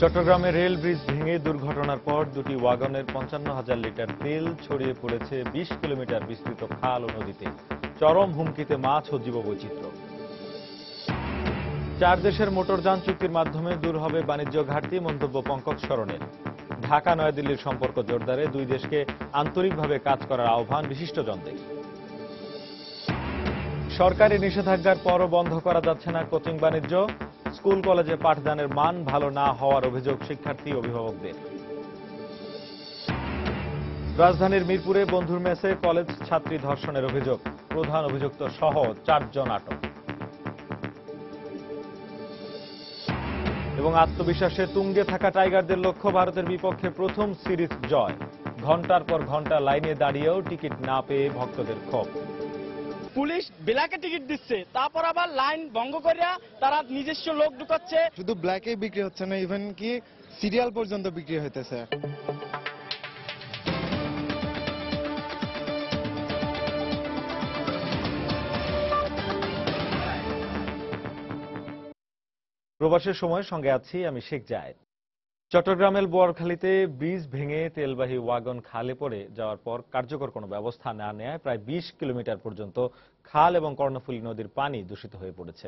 চট্টগ্রামে rail bridge ভেঙে দুর্ঘটনার পর দুটি ওয়াগনের ৫৫,০০০ লিটার তেল ছড়িয়ে পড়েছে ২০ কিলোমিটার বিস্তৃত খাল ও নদীতে। চরম হুমকিতে মাছ ও জীববৈচিত্র্য। ৪ দেশের মোটরযান চুক্তির মাধ্যমে দূর হবে বাণিজ্য ঘাটতি, মন্তব্য পঙ্কজ সরণের। ঢাকা নয়াদিল্লির সম্পর্ক জোরদারে দুই দেশকে আন্তরিকভাবে কাজ করার আহ্বান বিশিষ্টজনদের। সরকারি নিষেধাজ্ঞার পরও বন্ধ করা যাচ্ছে না কোচিং বাণিজ্য। স্কুল কলেজে পাঠদানের মান ভালো না হওয়ার অভিযোগ শিক্ষার্থী অভিভাবকদের। রাজধানীর মিরপুরে বন্ধুর মেসে কলেজ ছাত্রী ধর্ষণের অভিযোগ, প্রধান অভিযুক্ত সহ ৪ জন আটক। এবং আত্মবিশ্বাসে তুঙ্গে থাকা টাইগারদের লক্ষ্য ভারতের বিপক্ষে প্রথম সিরিজ জয়। ঘণ্টার পর ঘণ্টা লাইনে দাঁড়িয়েও টিকিট না পেয়ে ভক্তদের ক্ষোভ। পুলিশ ব্ল্যাকে টিকিট দিচ্ছে, তারপর আবার লাইন ভঙ্গ করে তারা নিজস্ব লোক ঢুকাচ্ছে। শুধু ব্ল্যাকে বিক্রি হচ্ছে না, ইভেন কি সিরিয়াল পর্যন্ত বিক্রি হইতেছে। প্রবাসের সময় সঙ্গে আছি আমি শেখ জায়েদ। চট্টগ্রামের বোয়ালখালীতে ব্রিজ ভেঙে তেলবাহী ওয়াগন খালে পড়ে যাওয়ার পর কার্যকর কোনো ব্যবস্থা না নেয় প্রায় ২০ কিলোমিটার পর্যন্ত খাল এবং কর্ণফুলী নদীর পানি দূষিত হয়ে পড়েছে।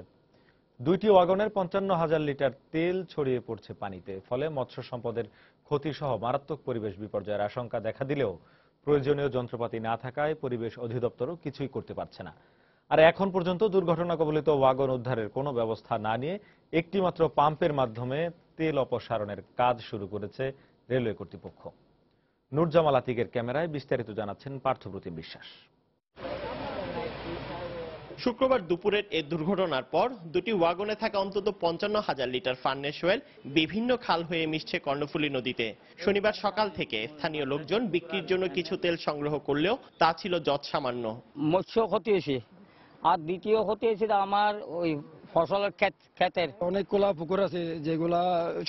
দুইটি ওয়াগনের ৫৫,০০০ লিটার তেল ছড়িয়ে পড়ছে পানিতে। ফলে মৎস্য সম্পদের ক্ষতিসহ মারাত্মক পরিবেশ বিপর্যয়ের আশঙ্কা দেখা দিলেও প্রয়োজনীয় যন্ত্রপাতি না থাকায় পরিবেশ অধিদপ্তরও কিছুই করতে পারছে না। আর এখন পর্যন্ত দুর্ঘটনা কবলিত ওয়াগন উদ্ধারের কোনো ব্যবস্থা না নিয়ে একটিমাত্র পাম্পের মাধ্যমে তেল অপসারণের কাজ শুরু করেছে রেলওয়ে কর্তৃপক্ষ। নুরজামাল আতিকের ক্যামেরায় বিস্তারিত জানাচ্ছেন পার্থপ্রতিম বিশ্বাস। শুক্রবার দুপুরের এই দুর্ঘটনার পর দুটি ওয়াগনে থাকা অন্তত ৫৫,০০০ লিটার ফার্নেস অয়েল বিভিন্ন খাল হয়ে মিশছে কর্ণফুলী নদীতে। শনিবার সকাল থেকে স্থানীয় লোকজন বিক্রির জন্য কিছু তেল সংগ্রহ করলেও তা ছিল যৎসামান্য। মৎস্য ক্ষতি হয়েছে, আর দ্বিতীয় ক্ষতি হয়েছে আমার ওই ফসলের ক্ষেতের। অনেক কোলা পুকুর আছে যেগুলা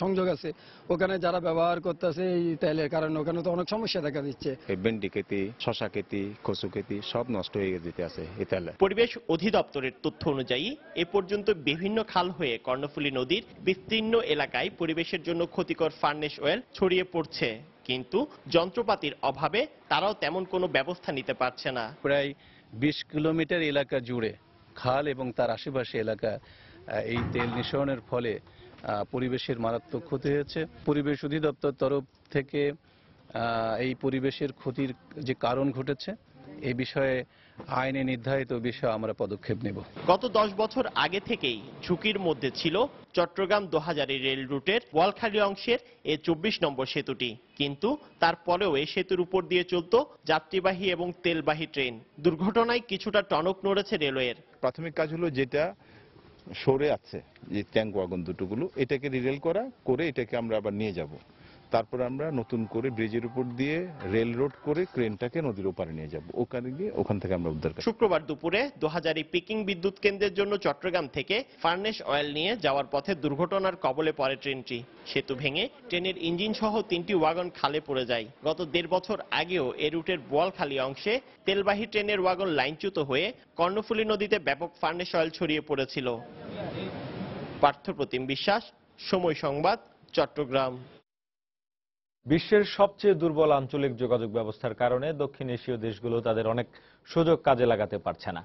সংযোগ আছে, ওখানে যারা ব্যবহার করতেছে এই তেলের কারণে ওখানে তো অনেক সমস্যা দেখা দিচ্ছে। ভেন্ডি খেতি, শশা খেতি, কচু খেতি সব নষ্ট হয়ে যেতে আছে এই তেলে। পরিবেশ অধিদপ্তরের তথ্য অনুযায়ী এ পর্যন্ত বিভিন্ন খাল হয়ে কর্ণফুলী নদীর বিস্তীর্ণ এলাকায় পরিবেশের জন্য ক্ষতিকর ফার্নেস অয়েল ছড়িয়ে পড়ছে, কিন্তু যন্ত্রপাতির অভাবে তারাও তেমন কোনো ব্যবস্থা নিতে পারছে না। প্রায় ২০ কিলোমিটার এলাকা জুড়ে খাল এবং তার আশেপাশে এলাকা এই তেল নিঃসরণের ফলে পরিবেশের মারাত্মক ক্ষতি হয়েছে। পরিবেশ অধিদপ্তর তরফ থেকে এই পরিবেশের ক্ষতির যে কারণ ঘটেছে এই বিষয়ে আইনে নির্ধারিত বিষয়ে আমরা পদক্ষেপ নেব। গত ১০ বছর আগে থেকেই ঝুঁকির মধ্যে ছিল চট্টগ্রাম ২০০০ রেল রুটের বোয়ালখালী অংশের এই ২৪ নম্বর সেতুটি, কিন্তু তারপরেও এই সেতুর উপর দিয়ে চলত যাত্রীবাহী এবং তেলবাহী ট্রেন। দুর্ঘটনায় কিছুটা টনক নড়েছে রেলওয়ের। প্রাথমিক কাজ হলো যেটা সরে আছে যে ট্যাঙ্ক ওয়াগন দুটোগুলো, এটাকে রিরেল করা করে এটাকে আমরা আবার নিয়ে যাব। তারপর আমরা নতুন করে ব্রিজের উপর দিয়ে রেল রোড করে ক্রেনটাকে নদীর ওপারে নিয়ে যাব, ওখানে গিয়ে ওখান থেকে আমরা উদ্ধার করি। শুক্রবার দুপুরে ২০০০ পিকিং বিদ্যুৎ কেন্দ্রের জন্য চট্টগ্রাম থেকে ফার্নেস অয়েল নিয়ে যাওয়ার পথে দুর্ঘটনার কবলে পড়ে ট্রেনটি। সেতু ভেঙে ট্রেনের ইঞ্জিন সহ ৩টি ওয়াগন খালে পড়ে যায়। গত ১.৫ বছর আগেও এ রুটের বোয়ালখালী অংশে তেলবাহী ট্রেনের ওয়াগন লাইনচ্যুত হয়ে কর্ণফুলী নদীতে ব্যাপক ফার্নেস অয়েল ছড়িয়ে পড়েছিল। পার্থপ্রতিম বিশ্বাস, সময় সংবাদ, চট্টগ্রাম। বিশ্বের সবচেয়ে দুর্বল আঞ্চলিক যোগাযোগ ব্যবস্থার কারণে দক্ষিণ এশীয় দেশগুলো তাদের অনেক সুযোগ কাজে লাগাতে পারছে না।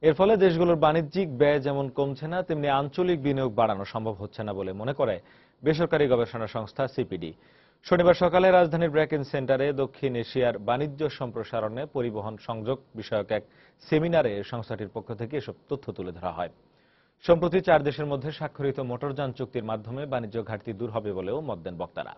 এর ফলে দেশগুলোর বাণিজ্যিক ব্যয় যেমন কমছে না, তেমনি আঞ্চলিক বিনিয়োগ বাড়ানো সম্ভব হচ্ছে না বলে মনে করে বেসরকারি গবেষণা সংস্থা সিপিডি। শনিবার সকালে রাজধানীর ব্র্যাকেন সেন্টারে দক্ষিণ এশিয়ার বাণিজ্য সম্প্রসারণে পরিবহন সংযোগ বিষয়ক এক সেমিনারে সংস্থাটির পক্ষ থেকে এসব তথ্য তুলে ধরা হয়। সম্প্রতি ৪ দেশের মধ্যে স্বাক্ষরিত মোটরযান চুক্তির মাধ্যমে বাণিজ্য ঘাটতি দূর হবে বলেও মত দেন বক্তারা।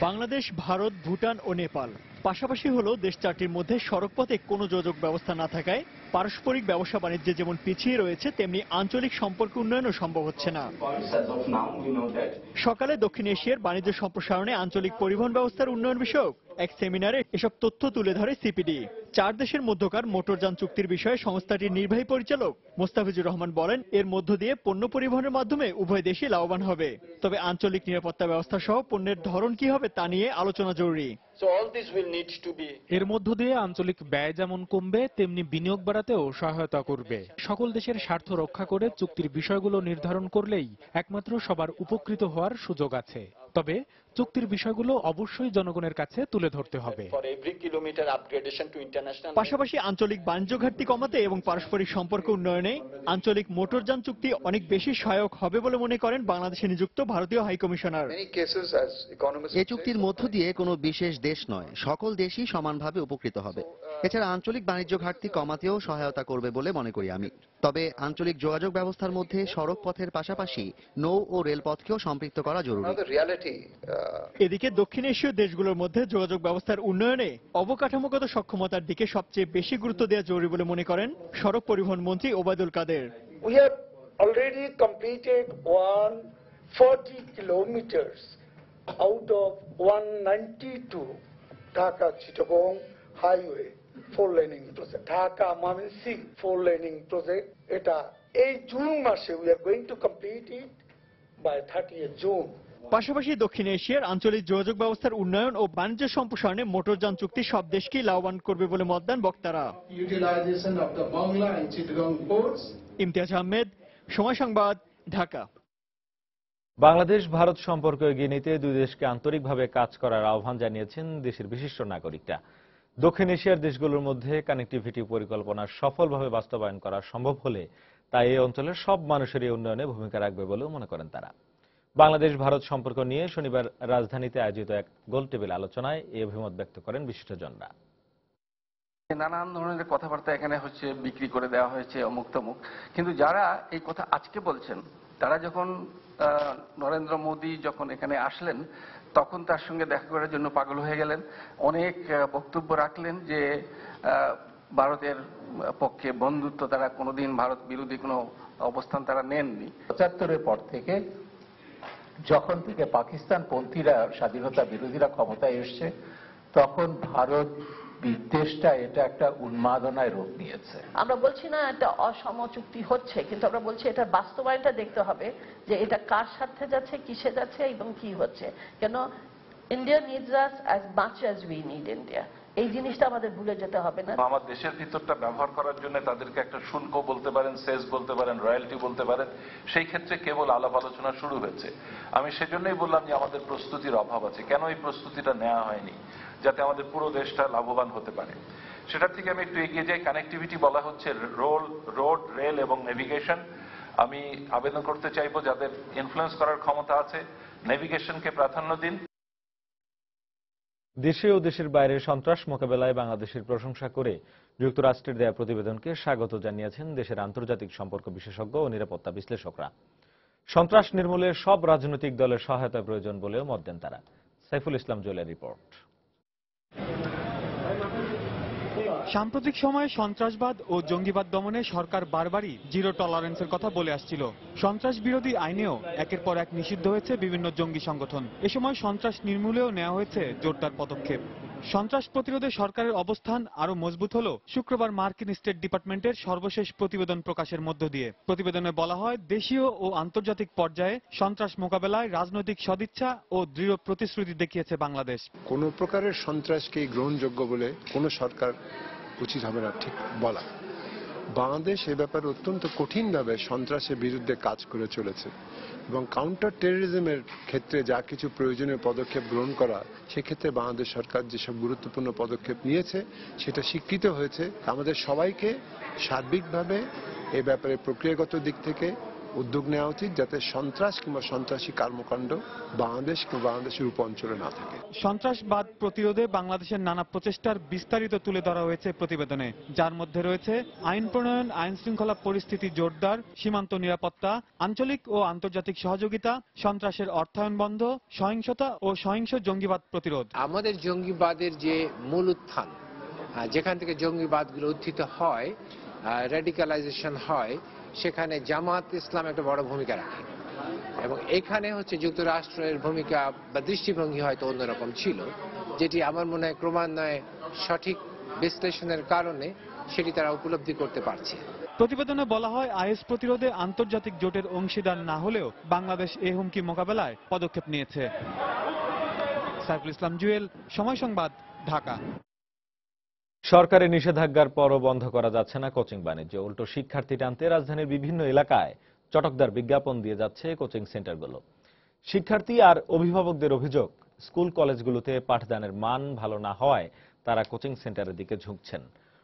বাংলাদেশ, ভারত, ভুটান ও নেপাল পাশাপাশি হলো দেশ চারটির মধ্যে সড়কপথে কোনো যোগাযোগ ব্যবস্থা না থাকায় পারস্পরিক ব্যবসা বাণিজ্যে যেমন পিছিয়ে রয়েছে, তেমনি আঞ্চলিক সম্পর্ক উন্নয়নও সম্ভব হচ্ছে না। সকালে দক্ষিণ এশিয়ার বাণিজ্য সম্প্রসারণে আঞ্চলিক পরিবহন ব্যবস্থার উন্নয়ন বিষয়ক এক সেমিনারে এসব তথ্য তুলে ধরে সিপিডি। 4 দেশের মধ্যকার মোটরযান চুক্তির বিষয়ে সংস্থাটির নির্বাহী পরিচালক মোস্তাফিজুর রহমান বলেন, এর মধ্য দিয়ে পণ্য পরিবহনের মাধ্যমে উভয় দেশই লাভবান হবে। তবে আঞ্চলিক নিরাপত্তা ব্যবস্থা সহ পণ্যের ধরন কি হবে তা নিয়ে আলোচনা জরুরি। এর মধ্য দিয়ে আঞ্চলিক ব্যয় যেমন কমবে, তেমনি বিনিয়োগ বাড়াতেও সহায়তা করবে। সকল দেশের স্বার্থ রক্ষা করে চুক্তির বিষয়গুলো নির্ধারণ করলেই একমাত্র সবার উপকৃত হওয়ার সুযোগ আছে। তবে চুক্তির বিষয়গুলো অবশ্যই জনগণের কাছে তুলে ধরতে হবে। পাশাপাশি আঞ্চলিক বাণিজ্য ঘাটতি কমাতে এবং পারস্পরিক সম্পর্ক উন্নয়নে আঞ্চলিক মোটরযান চুক্তি অনেক বেশি সহায়ক হবে বলে মনে করেন বাংলাদেশে নিযুক্ত ভারতীয় হাইকমিশনার। এই চুক্তির মধ্য দিয়ে কোনো বিশেষ দেশ নয়, সকল দেশই সমানভাবে উপকৃত হবে। এছাড়া আঞ্চলিক বাণিজ্য ঘাটতি কমাতেও সহায়তা করবে বলে মনে করি আমি। তবে আঞ্চলিক যোগাযোগ ব্যবস্থার মধ্যে সড়ক পথের পাশাপাশি নৌ ও রেলপথকেও সম্পৃক্ত করা জরুরি। এদিকে দক্ষিণ এশীয় দেশগুলোর মধ্যে যোগাযোগ ব্যবস্থার উন্নয়নে অবকাঠামোগত সক্ষমতার দিকে সবচেয়ে বেশি গুরুত্ব দেওয়া জরুরি বলে মনে করেন সড়ক পরিবহন মন্ত্রী Obaidul Quader. We have already completed 140 kilometers out of 192 Dhaka-Chittagong highway 4-laning project. Dhaka-Mymensingh 4-laning project. এটা এই জুন মাসে we are going to complete it by 30th June. পাশাপাশি দক্ষিণ এশিয়ার আঞ্চলিক যোগাযোগ ব্যবস্থার উন্নয়ন ও বাণিজ্য সম্প্রসারণে মোটরযান চুক্তি সব দেশকেই লাভবান করবে বলে মত দেন বক্তারা। ইমতিয়াজ আহমেদ, সময় সংবাদ, ঢাকা। বাংলাদেশ ভারত সম্পর্ক এগিয়ে নিতে দুই দেশকে আন্তরিকভাবে কাজ করার আহ্বান জানিয়েছেন দেশের বিশিষ্ট নাগরিকরা। দক্ষিণ এশিয়ার দেশগুলোর মধ্যে কানেক্টিভিটি পরিকল্পনা সফলভাবে বাস্তবায়ন করা সম্ভব হলে তা এই অঞ্চলের সব মানুষেরই উন্নয়নে ভূমিকা রাখবে বলেও মনে করেন তারা। বাংলাদেশ ভারত সম্পর্ক নিয়ে শনিবার রাজধানীতে আয়োজিত এক গোলটেবিল আলোচনায় এই অভিমত ব্যক্ত করেন বিশিষ্টজনরা। নানান ধরনের কথাবার্তা এখানে হচ্ছে, বিক্রি করে দেওয়া হয়েছে অমুক তমুক, কিন্তু যারা এই কথা আজকে বলছেন তারা যখন নরেন্দ্র মোদী যখন এখানে আসলেন তখন তার সঙ্গে দেখা করার জন্য পাগল হয়ে গেলেন, অনেক বক্তব্য রাখলেন যে ভারতের পক্ষে বন্ধুত্ব, তারা কোনোদিন ভারত বিরোধী কোনো অবস্থান তারা নেননি। ৭৫-এর পর থেকে যখন থেকে পাকিস্তান পন্থীরা, স্বাধীনতা বিরোধীরা ক্ষমতায় এসছে, তখন ভারত বিদ্বেষটা এটা একটা উন্মাদনায় রূপ নিয়েছে। আমরা বলছি না একটা অসম চুক্তি হচ্ছে, কিন্তু আমরা বলছি এটা বাস্তবায়নটা দেখতে হবে যে এটা কার স্বার্থে যাচ্ছে, কিসে যাচ্ছে এবং কি হচ্ছে। কেন India needs us as much as we need India, এই জিনিসটা আমাদের ভুলে যেতে হবে না। আমার দেশের ভিতরটা ব্যবহার করার জন্য তাদেরকে একটা শুল্ক বলতে পারেন, সেস বলতে পারেন, রয়্যালটি বলতে পারেন, সেই ক্ষেত্রে কেবল আলাপ আলোচনা শুরু হয়েছে। আমি সেজন্যই বললাম যে আমাদের প্রস্তুতির অভাব আছে। কেন এই প্রস্তুতিটা নেওয়া হয়নি, যাতে আমাদের পুরো দেশটা লাভবান হতে পারে। সেটার থেকে আমি একটু এগিয়ে যাই। কানেক্টিভিটি বলা হচ্ছে রোড, রেল এবং নেভিগেশন। আমি আবেদন করতে চাইবো যাদের ইনফ্লুয়েন্স করার ক্ষমতা আছে, নেভিগেশনকে প্রাধান্য দিন। দেশে ও দেশের বাইরে সন্ত্রাস মোকাবেলায় বাংলাদেশের প্রশংসা করে যুক্তরাষ্ট্রের দেয়া প্রতিবেদনকে স্বাগত জানিয়েছেন দেশের আন্তর্জাতিক সম্পর্ক বিশেষজ্ঞ ও নিরাপত্তা বিশ্লেষকরা। সন্ত্রাস নির্মূলে সব রাজনৈতিক দলের সহায়তা প্রয়োজন বলেও মত দেন তারা। সাইফুল ইসলাম জুয়েলের রিপোর্ট। সাম্প্রতিক সময়ে সন্ত্রাসবাদ ও জঙ্গিবাদ দমনে সরকার বারবারই জিরো টলারেন্সের কথা বলে আসছিল। সন্ত্রাস বিরোধী আইনেও একের পর এক নিষিদ্ধ হয়েছে বিভিন্ন জঙ্গি সংগঠন। এ সময় সন্ত্রাস নির্মূলেও নেওয়া হয়েছে জোরদার পদক্ষেপ। সন্ত্রাস প্রতিরোধে সরকারের অবস্থান আরো মজবুত হলো শুক্রবার মার্কিন স্টেট ডিপার্টমেন্টের সর্বশেষ প্রতিবেদন প্রকাশের মধ্য দিয়ে। প্রতিবেদনে বলা হয়, দেশীয় ও আন্তর্জাতিক পর্যায়ে সন্ত্রাস মোকাবেলায় রাজনৈতিক সদিচ্ছা ও দৃঢ় প্রতিশ্রুতি দেখিয়েছে বাংলাদেশ। কোন প্রকারের সন্ত্রাসকে গ্রহণযোগ্য বলে কোনো সরকার উচিত হবে না ঠিক বলা। বাংলাদেশ এ ব্যাপারে অত্যন্ত কঠিনভাবে সন্ত্রাসের বিরুদ্ধে কাজ করে চলেছে এবং কাউন্টার টেররিজমের ক্ষেত্রে যা কিছু প্রয়োজনীয় পদক্ষেপ গ্রহণ করা, সেক্ষেত্রে বাংলাদেশ সরকার যেসব গুরুত্বপূর্ণ পদক্ষেপ নিয়েছে সেটা স্বীকৃত হয়েছে। আমাদের সবাইকে সার্বিকভাবে এ ব্যাপারে প্রক্রিয়াগত দিক থেকে উদ্যোগ নেওয়া উচিত, যাতে সন্ত্রাস কিংবা সন্ত্রাসী কর্মকাণ্ড বাংলাদেশ কিংবা বাংলাদেশের উপ অঞ্চলে না থাকে। সন্ত্রাসবাদ প্রতিরোধে বাংলাদেশের নানা প্রচেষ্টার বিস্তারিত তুলে ধরা হয়েছে প্রতিবেদনে, যার মধ্যে রয়েছে আইন প্রণয়ন, আইন শৃঙ্খলা পরিস্থিতি জোরদার, সীমান্ত নিরাপত্তা, আঞ্চলিক ও আন্তর্জাতিক সহযোগিতা, সন্ত্রাসের অর্থায়ন বন্ধ, সহিংসতা ও সহিংস জঙ্গিবাদ প্রতিরোধ। আমাদের জঙ্গিবাদের যে মূল উত্থান, যেখান থেকে জঙ্গিবাদগুলো উত্থিত হয়, রেডিকালাইজেশন হয়, সেখানে জামাত ইসলাম একটা বড় ভূমিকা রাখে এবং এখানে হচ্ছে যুক্তরাষ্ট্রের ভূমিকা বা দৃষ্টিভঙ্গি হয়তো অন্যরকম ছিল, যেটি আমার মনে হয় ক্রমান্বয়ে সঠিক বিশ্লেষণের কারণে সেটি তারা উপলব্ধি করতে পারছে। প্রতিবেদনে বলা হয় আইএস প্রতিরোধে আন্তর্জাতিক জোটের অংশীদার না হলেও বাংলাদেশ এই হুমকি মোকাবেলায় পদক্ষেপ নিয়েছে। সাইফুল ইসলাম জুয়েল, সময় সংবাদ, ঢাকা। সরকারি নিষেধাজ্ঞার পরও বন্ধ করা যাচ্ছে না কোচিং বাণিজ্য, উল্টো শিক্ষার্থী টানতে রাজধানীর বিভিন্ন এলাকায় চটকদার বিজ্ঞাপন দিয়ে যাচ্ছে কোচিং সেন্টারগুলো। শিক্ষার্থী আর অভিভাবকদের অভিযোগ, স্কুল কলেজগুলোতে পাঠদানের মান ভালো না হওয়ায় তারা কোচিং সেন্টারের দিকে ঝুঁকছেন।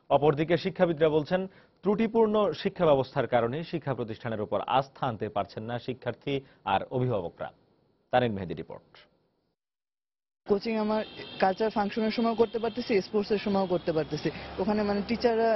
অপরদিকে শিক্ষাবিদরা বলছেন, ত্রুটিপূর্ণ শিক্ষা ব্যবস্থার কারণে শিক্ষা প্রতিষ্ঠানের উপর আস্থা আনতে পারছেন না শিক্ষার্থী আর অভিভাবকরা। তানিন মেহেদি রিপোর্ট। কোচিং আমার কালচার ফাংশনের সময় করতে পারতেছি, স্পোর্টসের সময় করতে পারতেছি। ওখানে টিচাররা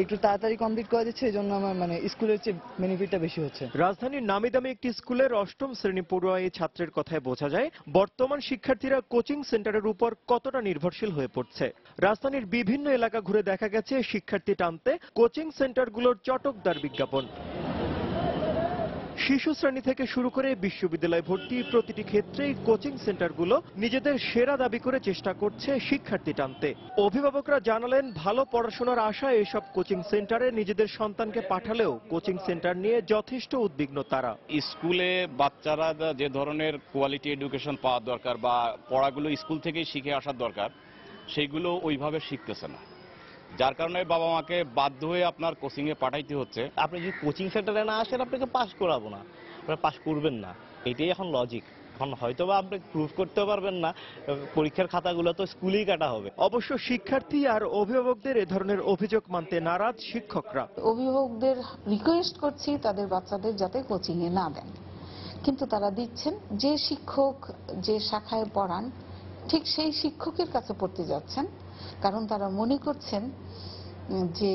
একটু তাড়াতাড়ি কমপ্লিট করে দিচ্ছে, এই জন্য আমার স্কুলের চেয়ে বেনিফিটটা বেশি হচ্ছে। রাজধানীর নামি দামি একটি স্কুলের ৮ম শ্রেণী পড়ুয়া এই ছাত্রের কথায় বোঝা যায় বর্তমান শিক্ষার্থীরা কোচিং সেন্টারের উপর কতটা নির্ভরশীল হয়ে পড়ছে। রাজধানীর বিভিন্ন এলাকা ঘুরে দেখা গেছে শিক্ষার্থী টানতে কোচিং সেন্টারগুলোর চটকদার বিজ্ঞাপন। শিশু শ্রেণী থেকে শুরু করে বিশ্ববিদ্যালয় ভর্তি প্রতিটি ক্ষেত্রেই কোচিং সেন্টারগুলো নিজেদের সেরা দাবি করে চেষ্টা করছে শিক্ষার্থী টানতে। অভিভাবকরা জানালেন, ভালো পড়াশোনার আশায় এসব কোচিং সেন্টারে নিজেদের সন্তানকে পাঠালেও কোচিং সেন্টার নিয়ে যথেষ্ট উদ্বিগ্ন তারা। স্কুলে বাচ্চারা যে ধরনের কোয়ালিটি এডুকেশন পাওয়ার দরকার বা পড়াগুলো স্কুল থেকেই শিখে আসার দরকার, সেইগুলো ওইভাবে শিখতেছে না, যার কারণে বাবা মাকে বাধ্য হয়ে আপনার কোচিং এ পাঠাইতে হচ্ছে। আপনি যদি কোচিং সেন্টারে না আসেন আপনাকে পাস করাবো না, আপনারা পাস করবেন না, এটাই এখন লজিক। এখন হয়তো বা আপনি প্রুভ করতে পারবেন না, পরীক্ষার খাতাগুলো তো স্কুলেই কাটা হবে। অবশ্য শিক্ষার্থী আর অভিভাবকদের এ ধরনের অভিযোগ মানতে নারাজ শিক্ষকরা। অভিভাবকদের রিকোয়েস্ট করছি তাদের বাচ্চাদের যাতে কোচিং এ না দেন, কিন্তু তারা দিচ্ছেন। যে শিক্ষক যে শাখায় পড়ান ঠিক সেই শিক্ষকের কাছে পড়তে যাচ্ছেন, কারণ তারা মনে করছেন যে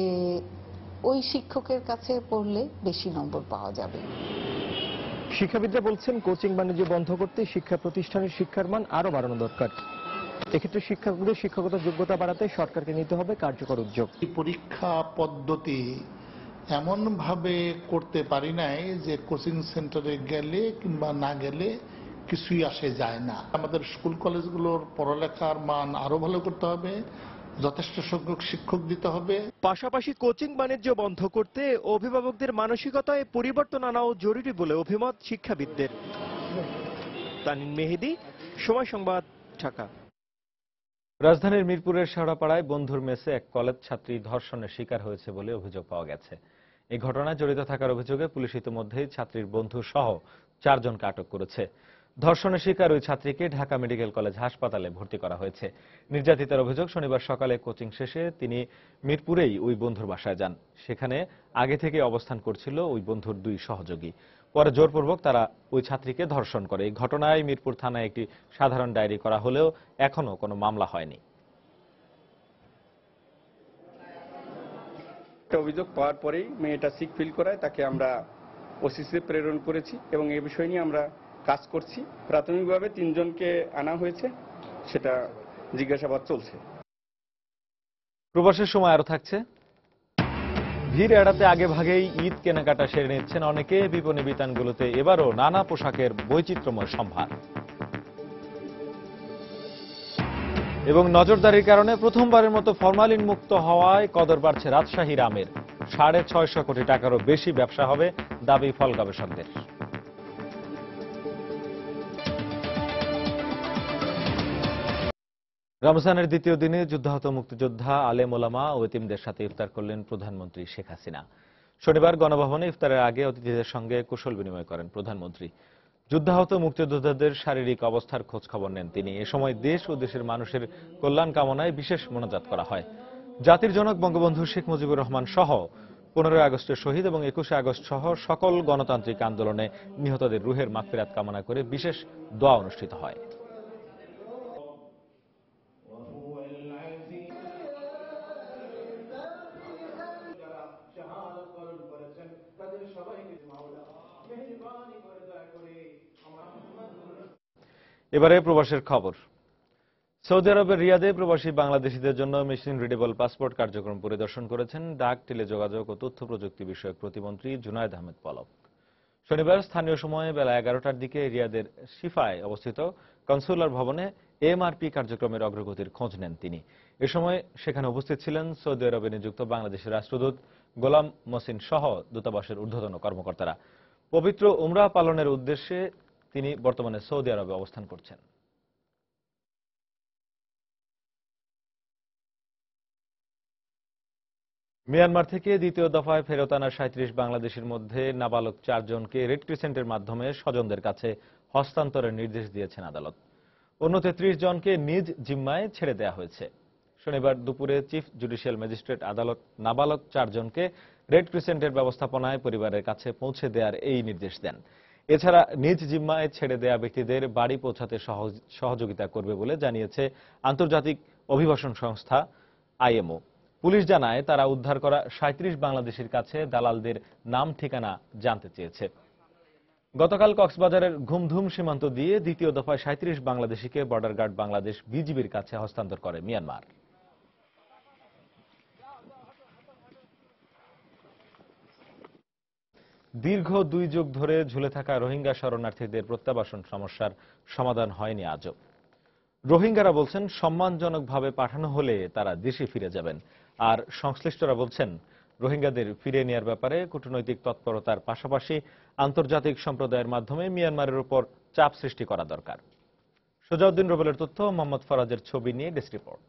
ওই শিক্ষকের কাছে পড়লে বেশি নম্বর পাওয়া যাবে। শিক্ষাবিদরা বলছেন, কোচিং বাণিজ্য বন্ধ করতে শিক্ষা প্রতিষ্ঠানের শিক্ষার মান আরো বাড়ানো দরকার। এক্ষেত্রে শিক্ষকদের শিক্ষাগত যোগ্যতা বাড়াতে সরকারকে নিতে হবে কার্যকর উদ্যোগ। পরীক্ষা পদ্ধতি এমন ভাবে করতে পারি নাই যে কোচিং সেন্টারে গেলে কিংবা না গেলে কিছুই আসে যায় না। আমাদের স্কুল কলেজগুলোর পড়ালেখার মান আরো ভালো করতে হবে, যথেষ্ট সংখ্যক শিক্ষক দিতে হবে। পাশাপাশি কোচিং বাণিজ্য বন্ধ করতে অভিভাবকদের মানসিকতায় পরিবর্তন আনাও জরুরি বলে অভিমত শিক্ষাবিদদের। তানিন মেহেদি, সময় সংবাদ, ঢাকা। রাজধানীর মিরপুরের শেওড়াপাড়ায় বন্ধুর মেসে এক কলেজ ছাত্রী ধর্ষণের শিকার হয়েছে বলে অভিযোগ পাওয়া গেছে। এই ঘটনায় জড়িত থাকার অভিযোগে পুলিশ ইতিমধ্যেই ছাত্রীর বন্ধু সহ 4 জনকে আটক করেছে। ধর্ষণের শিকার ওই ছাত্রীকে ঢাকা মেডিকেল কলেজ হাসপাতালে ভর্তি করা হয়েছে। নির্যাতিতার অভিযোগ, শনিবার সকালে কোচিং শেষে তিনি মিরপুরেই ওই বন্ধুর বাসায় যান। সেখানে আগে থেকে অবস্থান করছিল ওই বন্ধুর 2 সহযোগী। পরে জোরপূর্বক তারা ওই ছাত্রীকে ধর্ষণ করে। এই ঘটনায় মিরপুর থানায় একটি সাধারণ ডায়েরি করা হলেও এখনো কোনো মামলা হয়নি। অভিযোগ পাওয়ার পরেই মেয়েটা সিক ফিল করায় তাকে আমরা ওসিসি প্রেরণ করেছি এবং এই বিষয় নিয়ে আমরা কাজ করছি। প্রাথমিকভাবে 3 জনকে আনা হয়েছে, সেটা জিজ্ঞাসাবাদ চলছে। প্রবাসের সময় আরো থাকছে, ভিড় এড়াতে আগে ভাগেই ঈদ কেনাকাটা সেরে নিচ্ছেন অনেকে। বিপণী বিতানগুলোতে এবারও নানা পোশাকের বৈচিত্র্যময় সম্ভার। এবং নজরদারির কারণে প্রথমবারের মতো ফরমালিন মুক্ত হওয়ায় কদর বাড়ছে রাজশাহীর আমের। 650 কোটি টাকারও বেশি ব্যবসা হবে, দাবি ফল গবেষকদের। রমজানের দ্বিতীয় দিনে যুদ্ধাহত মুক্তিযোদ্ধা, আলেম ওলামা ও এতিমদের সাথে ইফতার করলেন প্রধানমন্ত্রী শেখ হাসিনা। শনিবার গণভবনে ইফতারের আগে অতিথিদের সঙ্গে কুশল বিনিময় করেন প্রধানমন্ত্রী। যুদ্ধাহত মুক্তিযোদ্ধাদের শারীরিক অবস্থার খোঁজ খবর নেন তিনি। এ সময় দেশ ও দেশের মানুষের কল্যাণ কামনায় বিশেষ মোনাজাত করা হয়। জাতির জনক বঙ্গবন্ধু শেখ মুজিবুর রহমান সহ 15 আগস্টের শহীদ এবং 21 আগস্ট সহ সকল গণতান্ত্রিক আন্দোলনে নিহতদের রুহের মাগফিরাত কামনা করে বিশেষ দোয়া অনুষ্ঠিত হয়। এবারে প্রবাসের খবর। সৌদি আরবের রিয়াদে প্রবাসী বাংলাদেশিদের জন্য মেশিন রিডেবল পাসপোর্ট কার্যক্রম পরিদর্শন করেছেন ডাক, টেলিযোগাযোগ ও তথ্য প্রযুক্তি বিষয়ক প্রতিমন্ত্রী জুনায়েদ আহমেদ পলক। শনিবার স্থানীয় সময়ে বেলা 11টার দিকে রিয়াদের শিফায় অবস্থিত কনসুলার ভবনে এমআরপি কার্যক্রমের অগ্রগতির খোঁজ নেন তিনি। এ সময় সেখানে উপস্থিত ছিলেন সৌদি আরবে নিযুক্ত বাংলাদেশের রাষ্ট্রদূত গোলাম মসিন সহ দূতাবাসের ঊর্ধ্বতন কর্মকর্তারা। পবিত্র উমরা পালনের উদ্দেশ্যে তিনি বর্তমানে সৌদি আরবে অবস্থান করছেন। মিয়ানমার থেকে দ্বিতীয় দফায় ফেরত আনা ৩৭ বাংলাদেশের মধ্যে নাবালক 4 জনকে রেড ক্রিসেন্টের মাধ্যমে স্বজনদের কাছে হস্তান্তরের নির্দেশ দিয়েছেন আদালত। অন্য 33 জনকে নিজ জিম্মায় ছেড়ে দেওয়া হয়েছে। শনিবার দুপুরে চিফ জুডিশিয়াল ম্যাজিস্ট্রেট আদালত নাবালক 4 জনকে রেড ক্রিসেন্টের ব্যবস্থাপনায় পরিবারের কাছে পৌঁছে দেওয়ার এই নির্দেশ দেন। এছাড়া নিজ জিম্মায় ছেড়ে দেয়া ব্যক্তিদের বাড়ি পৌঁছাতে সহযোগিতা করবে বলে জানিয়েছে আন্তর্জাতিক অভিবাসন সংস্থা আইএমও। পুলিশ জানায় তারা উদ্ধার করা 37 বাংলাদেশির কাছে দালালদের নাম ঠিকানা জানতে চেয়েছে। গতকাল কক্সবাজারের ঘুমধুম সীমান্ত দিয়ে দ্বিতীয় দফায় 37 বাংলাদেশিকে বর্ডার গার্ড বাংলাদেশ বিজিবির কাছে হস্তান্তর করে মিয়ানমার। দীর্ঘ 2 যুগ ধরে ঝুলে থাকা রোহিঙ্গা শরণার্থীদের প্রত্যাবাসন সমস্যার সমাধান হয়নি আজও। রোহিঙ্গারা বলছেন সম্মানজনকভাবে পাঠানো হলে তারা দেশে ফিরে যাবেন, আর সংশ্লিষ্টরা বলছেন রোহিঙ্গাদের ফিরিয়ে নেওয়ার ব্যাপারে কূটনৈতিক তৎপরতার পাশাপাশি আন্তর্জাতিক সম্প্রদায়ের মাধ্যমে মিয়ানমারের উপর চাপ সৃষ্টি করা দরকার। সুজাউদ্দিন রুবেলের তথ্য, মোহাম্মদ ফরাজের ছবি নিয়ে ডেস্ক রিপোর্ট।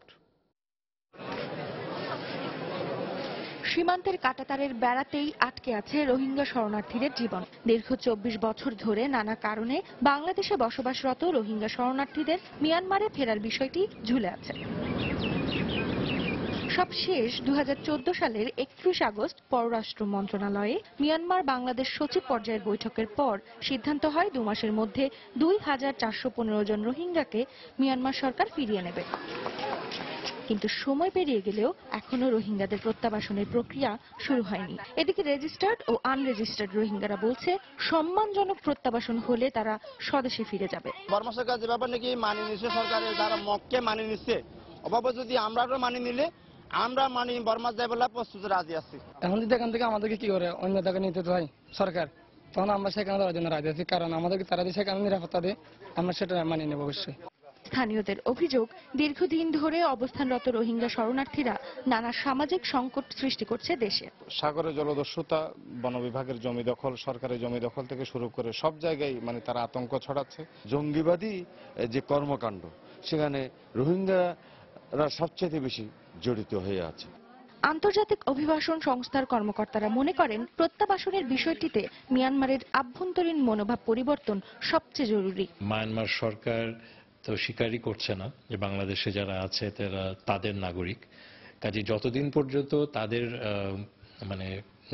সীমান্তের কাঁটাতারের বেড়াতেই আটকে আছে রোহিঙ্গা শরণার্থীদের জীবন। দীর্ঘ 24 বছর ধরে নানা কারণে বাংলাদেশে বসবাসরত রোহিঙ্গা শরণার্থীদের মিয়ানমারে ফেরার বিষয়টি ঝুলে আছে। সবশেষ 2014 সালের 31 আগস্ট পররাষ্ট্র মন্ত্রণালয়ে মিয়ানমার বাংলাদেশ সচিব পর্যায়ের বৈঠকের পর সিদ্ধান্ত হয় 2 মাসের মধ্যে 2415 জন রোহিঙ্গাকে মিয়ানমার সরকার ফিরিয়ে নেবে। কিন্তু সময় পেরিয়ে গেলেও এখনো রোহিঙ্গাদের প্রত্যাবাসনের প্রক্রিয়া শুরু হয়নি। এদিকে রেজিস্টার্ড ও আনরেজিস্টার্ড রোহিঙ্গারা বলছে সম্মানজনক প্রত্যাবাসন হলে তারা স্বদেশে ফিরে যাবে। বর্মা সরকার যে ব্যাপার নাকি মানিয়ে নিচ্ছে, সরকারের যারা মককে মানিয়ে নিচ্ছে, অভাবে যদি আমরা মানিয়ে নিলে আমরা বর্মা যাই বলে প্রস্তুত রাজি আছি। এখন যদি এখান থেকে আমাদেরকে কি করে অন্য জায়গায় নিতে হয় সরকার, তখন আমরা সেখানে যাওয়ার জন্য রাজি আছি, কারণ আমাদেরকে তারা যে সেখানে নিরাপত্তা দেয় আমরা সেটা মানিয়ে নেব অবশ্যই। স্থানীয়দের অভিযোগ, দীর্ঘদিন ধরে অবস্থানরত রোহিঙ্গা শরণার্থীরা নানা সামাজিক সংকট সৃষ্টি করছে দেশে। সাগরে জলদস্যুতা, বন বিভাগের জমি দখল, সরকারি জমি দখল থেকে শুরু করে সব জায়গায় তারা আতঙ্ক ছড়াচ্ছে। জঙ্গিবাদী যে কর্মকাণ্ড, সেখানে রোহিঙ্গারা সবচেয়ে বেশি জড়িত হয়ে আছে। আন্তর্জাতিক অভিবাসন সংস্থার কর্মকর্তারা মনে করেন প্রত্যাবাসনের বিষয়টিতে মিয়ানমারের আভ্যন্তরীণ মনোভাব পরিবর্তন সবচেয়ে জরুরি। মায়ানমার সরকার তো স্বীকারই করছে না যে বাংলাদেশে যারা আছে তারা তাদের নাগরিক। কাজে যতদিন পর্যন্ত তাদের